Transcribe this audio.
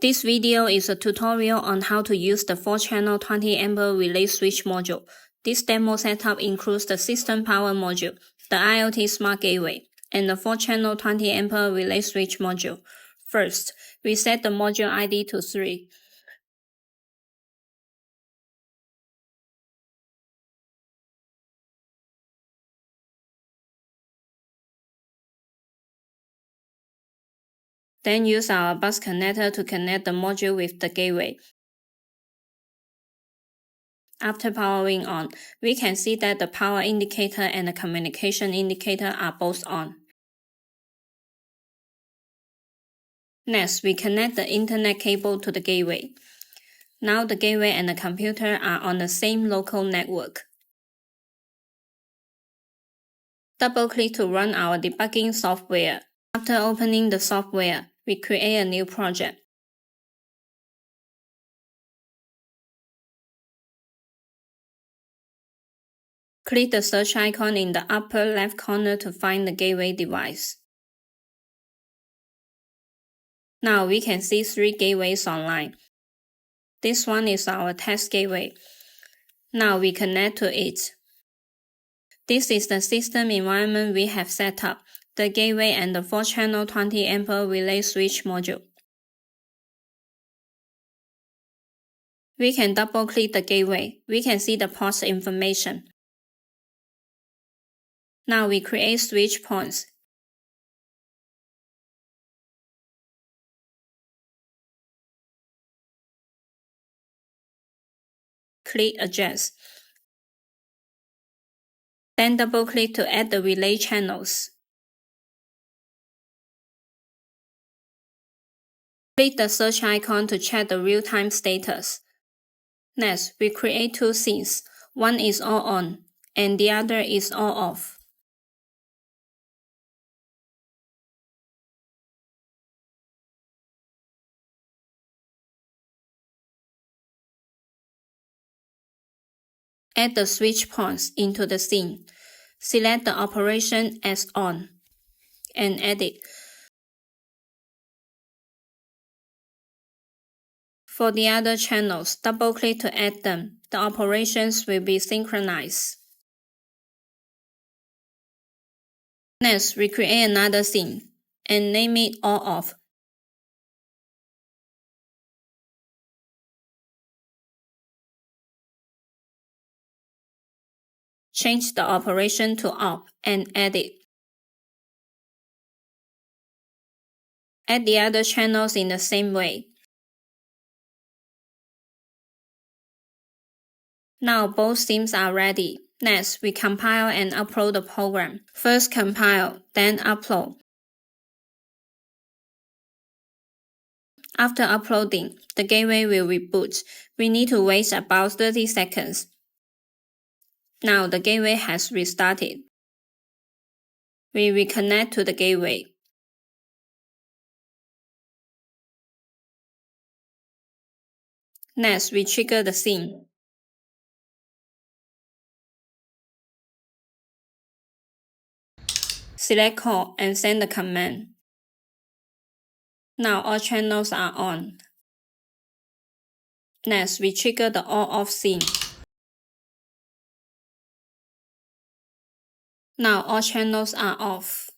This video is a tutorial on how to use the 4-channel 20A relay switch module. This demo setup includes the system power module, the IoT smart gateway, and the 4-channel 20A relay switch module. First, we set the module ID to 3. Then use our bus connector to connect the module with the gateway. After powering on, we can see that the power indicator and the communication indicator are both on. Next, we connect the Internet cable to the gateway. Now the gateway and the computer are on the same local network. Double-click to run our debugging software. After opening the software, we create a new project. Click the search icon in the upper left corner to find the gateway device. Now we can see 3 gateways online. This one is our test gateway. Now we connect to it. This is the system environment we have set up, the gateway and the 4-channel 20A relay switch module. We can double-click the gateway. We can see the port information. Now we create switch points. Click Adjust. Then double-click to add the relay channels. Click the search icon to check the real-time status. Next, we create 2 scenes. One is all on, and the other is all off. Add the switch points into the scene. Select the operation as on, and edit. For the other channels, double-click to add them. The operations will be synchronized. Next, we create another scene, and name it all off. Change the operation to off and edit. Add the other channels in the same way. Now both scenes are ready. Next, we compile and upload the program. First compile, then upload. After uploading, the gateway will reboot. We need to wait about 30 seconds. Now the gateway has restarted. We reconnect to the gateway. Next, we trigger the scene. Select call and send the command. Now all channels are on. Next, we trigger the all-off scene. Now all channels are off.